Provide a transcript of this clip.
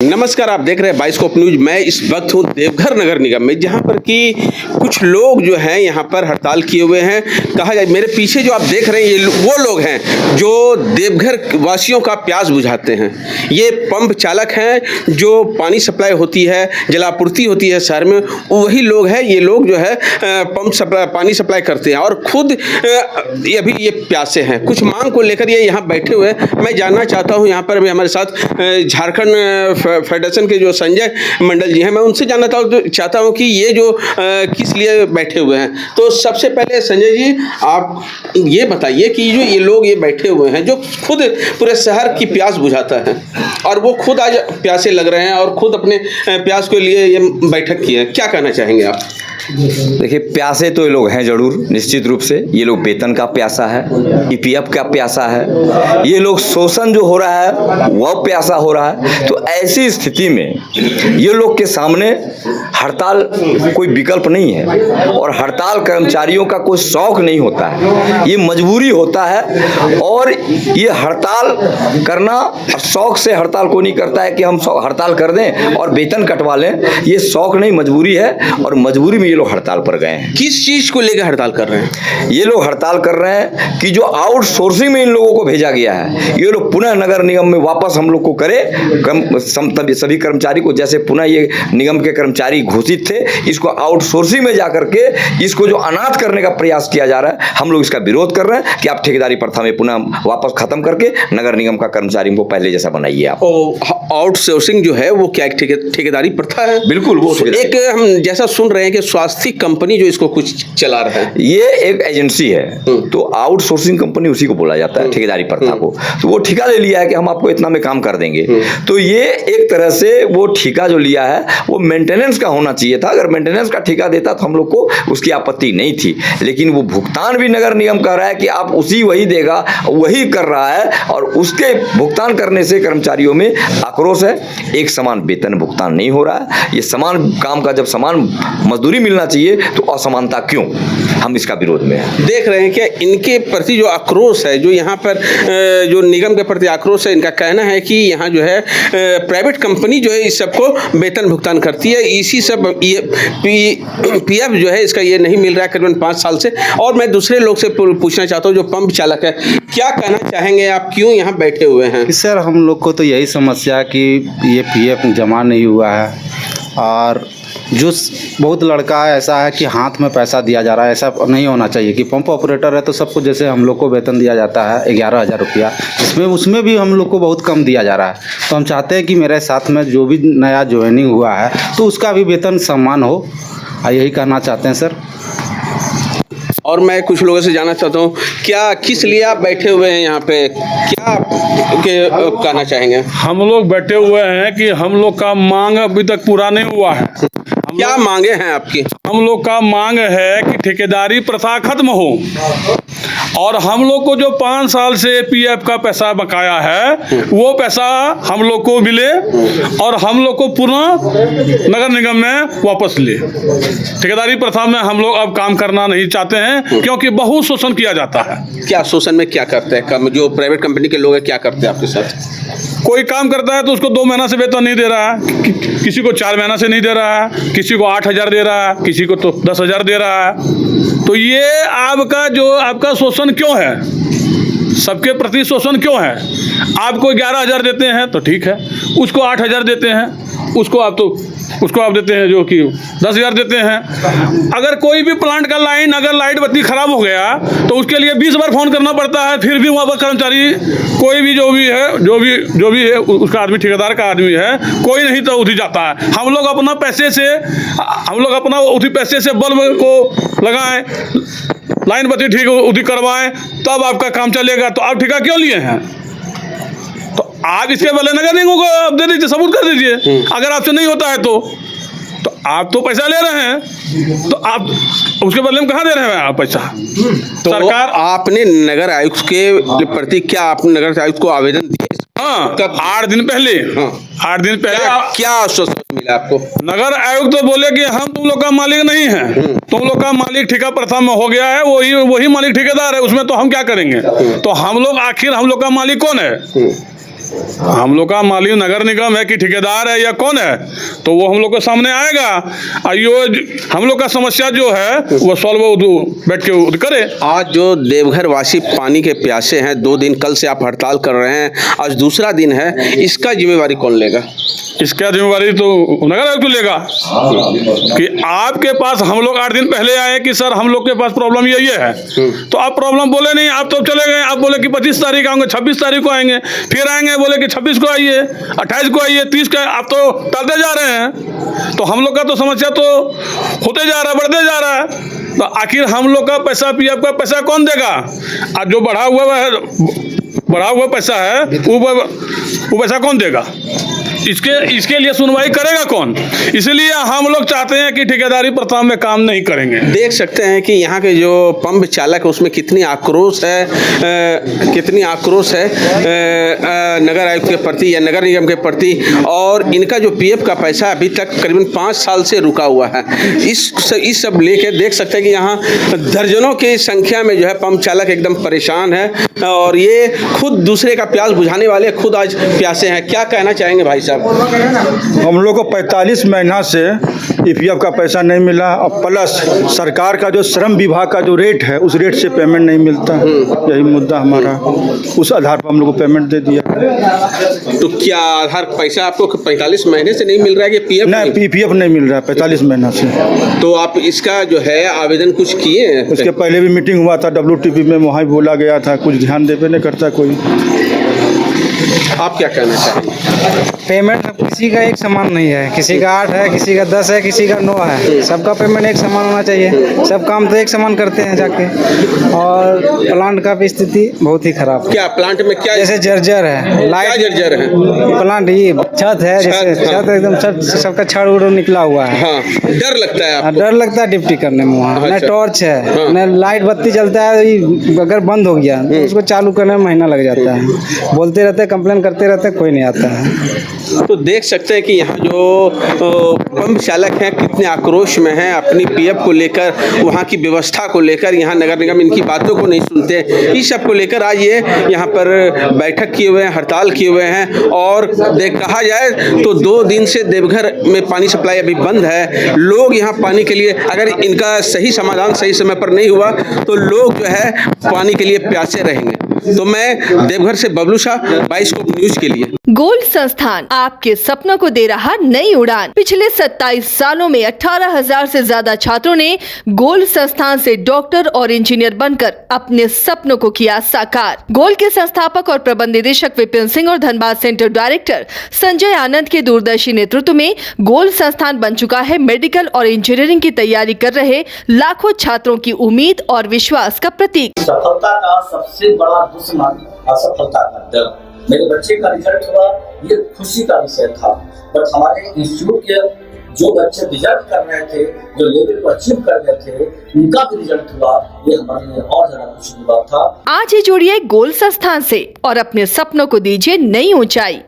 नमस्कार, आप देख रहे हैं बाइस्कोप न्यूज। मैं इस वक्त हूँ देवघर नगर निगम में, जहाँ पर कि कुछ लोग जो हैं यहाँ पर हड़ताल किए हुए हैं। कहा जाए, मेरे पीछे जो आप देख रहे हैं ये वो लोग हैं जो देवघर वासियों का प्यास बुझाते हैं। ये पंप चालक हैं जो पानी सप्लाई होती है, जलापूर्ति होती है शहर में, वही लोग हैं। ये लोग जो है पंप सप्लाई, पानी सप्लाई करते हैं और खुद अभी ये प्यासे हैं। कुछ मांग को लेकर ये यहाँ बैठे हुए हैं। मैं जानना चाहता हूँ, यहाँ पर अभी हमारे साथ झारखंड फेडरेशन के जो संजय मंडल जी हैं, मैं उनसे जानना चाहता हूँ कि ये जो किस लिए बैठे हुए हैं। तो सबसे पहले संजय जी, आप ये बताइए कि जो ये लोग ये बैठे हुए हैं जो खुद पूरे शहर की प्यास बुझाता है, और वो खुद आज प्यासे लग रहे हैं और खुद अपने प्यास के लिए ये बैठक की है, क्या कहना चाहेंगे आप? देखिए, प्यासे तो ये लोग हैं जरूर, निश्चित रूप से। ये लोग वेतन का प्यासा है, ईपीएफ का प्यासा है, ये लोग शोषण जो हो रहा है वह प्यासा हो रहा है। तो ऐसी स्थिति में ये लोग के सामने हड़ताल कोई विकल्प नहीं है, और हड़ताल कर्मचारियों का कोई शौक नहीं होता है, ये मजबूरी होता है। और ये हड़ताल करना शौक से हड़ताल को नहीं करता है कि हम हड़ताल कर दें और वेतन कटवा लें। ये शौक नहीं, मजबूरी है, और मजबूरी में ये लोग हड़ताल पर गए हैं। किस चीज को लेकर हड़ताल कर रहे हैं? ये लोग हड़ताल कर रहे हैं कि जो आउटसोर्सिंग में इन लोगों को भेजा गया है, ये लोग पुनः नगर निगम में वापस हम लोग को करे। सभी कर्मचारी को, जैसे पुनः ये निगम के कर्मचारी घोषित थे, इसको आउटसोर्सिंग में जाकर के इसको जो अनाथ करने का प्रयास किया जा रहा है, हम लोग इसका विरोध कर रहे हैं कि आप ठेकेदारी प्रथा में पुनः वापस खत्म करके नगर निगम का कर्मचारी को पहले जैसा बनाइए। आप आउटसोर्सिंग जो है वो क्या ठेकेदारी प्रथा है? बिल्कुल, वो एक हम जैसा सुन रहे हैं कि स्वास्थ्य कंपनी जो इसको कुछ चला रहा है, ये एक एजेंसी है। तो आउटसोर्सिंग कंपनी उसी को बोला जाता है, ठेकेदारी प्रथा को। तो वो ठेका ले लिया है कि हम आपको इतना में काम कर देंगे। तो ये एक तरह से वो ठेका जो लिया है वो मेंटेनेंस का होना चाहिए था। अगर मेंटेनेंस का ठेका देता तो हम लोग को उसकी आपत्ति नहीं थी, लेकिन वो भुगतान भी नगर निगम कर रहा है कि आप वही देगा, वही कर रहा है, और उसके भुगतान करने से कर्मचारियों में आक्रोश है। एक समान वेतन भुगतान नहीं हो रहा है। ये समान काम का जब समान मजदूरी मिलना चाहिए तो असमानता क्यों? हम इसका विरोध में हैं। देख रहे हैं कि इनके प्रति जो आक्रोश है, जो यहाँ पर जो निगम के प्रति आक्रोश है, इनका कहना है कि यहाँ जो है प्राइवेट कंपनी जो है इस सबको वेतन भुगतान करती है, इसी सब पीएफ जो है इसका ये नहीं मिल रहा है करीबन 5 साल से। और मैं दूसरे लोग से पूछना चाहता हूँ जो पंप चालक है, क्या कहना चाहेंगे आप, क्यों यहाँ बैठे हुए हैं? सर, हम लोग को तो यही समस्या कि ये पीएफ जमा नहीं हुआ है, और जो बहुत लड़का है ऐसा है कि हाथ में पैसा दिया जा रहा है। ऐसा नहीं होना चाहिए कि पंप ऑपरेटर है तो सबको, जैसे हम लोग को वेतन दिया जाता है 11,000 रुपया, उसमें भी हम लोग को बहुत कम दिया जा रहा है। तो हम चाहते हैं कि मेरे साथ में जो भी नया ज्वाइनिंग हुआ है तो उसका भी वेतन समान हो, यही कहना चाहते हैं सर। और मैं कुछ लोगों से जानना चाहता हूँ, क्या किस लिए आप बैठे हुए हैं यहाँ पे, क्या कहना चाहेंगे? हम लोग बैठे हुए हैं कि हम लोग का मांग अभी तक पूरा नहीं हुआ है। क्या मांगे हैं आपकी? हम लोग का मांग है कि ठेकेदारी प्रथा खत्म हो, और हम लोग को जो 5 साल से पीएफ का पैसा बकाया है वो पैसा हम लोग को मिले, और हम लोग को पुनः नगर निगम में वापस ले। ठेकेदारी प्रथा में हम लोग अब काम करना नहीं चाहते हैं, क्योंकि बहुत शोषण किया जाता है। क्या शोषण में क्या करते हैं? जो प्राइवेट कंपनी के लोग हैं क्या करते हैं आपके साथ? कोई काम करता है तो उसको 2 महीना से वेतन नहीं दे रहा है, किसी को 4 महीना से नहीं दे रहा है, किसी को 8,000 दे रहा है, किसी को तो 10,000 दे रहा है। तो ये आपका शोषण क्यों है? सबके प्रति शोषण क्यों है? आपको 11,000 देते हैं तो ठीक है, उसको 8,000 देते हैं, उसको आप देते हैं जो कि 10,000 देते हैं। अगर कोई भी प्लांट का लाइन, अगर लाइट बत्ती खराब हो गया तो उसके लिए 20 बार फोन करना पड़ता है, फिर भी वहाँ पर कर्मचारी कोई भी जो भी है उसका आदमी, ठेकेदार का आदमी है, कोई नहीं तो उठी जाता है। हम लोग अपना उसी पैसे से बल्ब को लगाएं, लाइन बत्ती ठीक उठी करवाएं, तब आपका काम चलेगा। तो आप ठेका क्यों लिए हैं? तो आप इसके बदले नगर निगम को आप दे दीजिए, सबूत कर दीजिए। अगर आपसे नहीं होता है तो आप तो पैसा ले रहे हैं, तो आप उसके बदले में कहाँ दे रहे हैं आप पैसा? तो सरकार, आपने नगर आयुक्त के प्रति क्या आपने नगर आयुक्त को आवेदन दिया? हाँ, कब? 8 दिन पहले। 8 दिन पहले क्या आश्वासन मिला आपको? नगर आयुक्त तो बोले कि हम तुम लोग का मालिक नहीं है, तुम लोग का मालिक ठेका प्रथा में हो गया है, वही मालिक ठेकेदार है, उसमें तो हम क्या करेंगे? तो हम लोग का मालिक कौन है? हम लोग का मालिक नगर निगम है कि ठेकेदार है या कौन है, तो वो हम लोग के सामने आएगा और ये हम लोग का समस्या जो है वो सॉल्व बैठ के करे। आज जो देवघर वासी पानी के प्यासे हैं, 2 दिन कल से आप हड़ताल कर रहे हैं, आज दूसरा दिन है, इसका जिम्मेवारी कौन लेगा? इसका जिम्मेवारी तो नगर आयुक्त लेगा कि आपके पास हम लोग 8 दिन पहले आए कि सर हम लोग के पास प्रॉब्लम ये है, तो आप प्रॉब्लम बोले नहीं, आप तो चले गए। आप बोले कि 25 तारीख आएंगे, 26 तारीख को आएंगे, फिर आएंगे बोले कि 26 को आइए, 28 को आइए, 30 का, आप तो टालते जा रहे हैं। तो हम लोग का तो समस्या तो होते जा रहा है, बढ़ते जा रहा है। तो आखिर हम लोग का पैसा पीएफ का पैसा कौन देगा? आज जो बढ़ा हुआ पैसा है वो पैसा कौन देगा? इसके लिए सुनवाई करेगा कौन? इसलिए हम लोग चाहते हैं कि ठेकेदारी प्रथा में काम नहीं करेंगे। देख सकते हैं कि यहाँ के जो पंप चालक है उसमें कितनी आक्रोश है नगर आयुक्त के प्रति या नगर निगम के प्रति, और इनका जो पीएफ का पैसा अभी तक करीबन 5 साल से रुका हुआ है। इस सब लेके देख सकते हैं कि यहाँ दर्जनों की संख्या में जो है पंप चालक एकदम परेशान है, और ये खुद दूसरे का प्यास बुझाने वाले खुद आज प्यासे हैं। क्या कहना चाहेंगे भाई साहब? हम लोग को 45 महीना से ईपीएफ का पैसा नहीं मिला, और प्लस सरकार का जो श्रम विभाग का जो रेट है उस रेट से पेमेंट नहीं मिलता। यही मुद्दा हमारा, उस आधार पर हम लोग को पेमेंट दे दिया। तो क्या आधार पैसा आपको 45 महीने से नहीं मिल रहा है कि पीएफ नहीं, पीपीएफ नहीं मिल रहा है 45 महीना से। तो आप इसका जो है आवेदन कुछ किए हैं? उसके पहले भी मीटिंग हुआ था WTP में, वहाँ भी बोला गया था, कुछ ध्यान देवे नहीं करता कोई। आप क्या कहना चाहेंगे? पेमेंट किसी का एक समान नहीं है, किसी का 8 है, किसी का 10 है, किसी का 9 है। सबका पेमेंट एक समान होना चाहिए। सब काम तो एक समान करते हैं जाके। और प्लांट का भी स्थिति बहुत ही खराब है। क्या प्लांट में क्या जैसे जर्जर है, लाइट जर्जर है? प्लांट ये छत है, जैसे छत एकदम सबका छड़ उड़ निकला हुआ है। हाँ, डर लगता है आपको? डर लगता है ड्यूटी करने में वहाँ। न टॉर्च है, न लाइट बत्ती चलता है। अगर बंद हो गया तो उसको चालू करने में महीना लग जाता है। बोलते रहते, कंप्लेन करते रहते, कोई नहीं आता है। तो देख सकते हैं कि यहाँ जो पंप चालक हैं कितने आक्रोश में हैं अपनी पीएफ को लेकर, वहाँ की व्यवस्था को लेकर। यहाँ नगर निगम इनकी बातों को नहीं सुनते। इस सब को लेकर आज ये यहाँ पर बैठक किए हुए हैं, हड़ताल किए हुए हैं। और कहा जाए तो 2 दिन से देवघर में पानी सप्लाई अभी बंद है। लोग यहाँ पानी के लिए, अगर इनका सही समाधान सही समय पर नहीं हुआ तो लोग जो है पानी के लिए प्यासे रहेंगे। तो मैं देवघर से बबलू शाह, बाइस्कोप न्यूज के लिए। गोल्ड संस्थान आपके सपनों को दे रहा नई उड़ान। पिछले 27 सालों में 18,000 से ज्यादा छात्रों ने गोल्ड संस्थान से डॉक्टर और इंजीनियर बनकर अपने सपनों को किया साकार। गोल्ड के संस्थापक और प्रबंध निदेशक विपिन सिंह और धनबाद सेंटर डायरेक्टर संजय आनंद के दूरदर्शी नेतृत्व में गोल्ड संस्थान बन चुका है मेडिकल और इंजीनियरिंग की तैयारी कर रहे लाखों छात्रों की उम्मीद और विश्वास का प्रतीक। सफलता का सबसे बड़ा दुश्मन असफलता का डर। मेरे बच्चे का रिजल्ट हुआ, ये खुशी का विषय था। बट हमारे इंस्टीट्यूट के जो बच्चे रिजल्ट कर रहे थे, जो लेवल को अचीव कर रहे थे, उनका भी रिजल्ट हुआ, ये हमारे लिए और ज्यादा खुशी की बात था। आज ही जुड़िए गोल्ड संस्थान से और अपने सपनों को दीजिए नई ऊंचाई।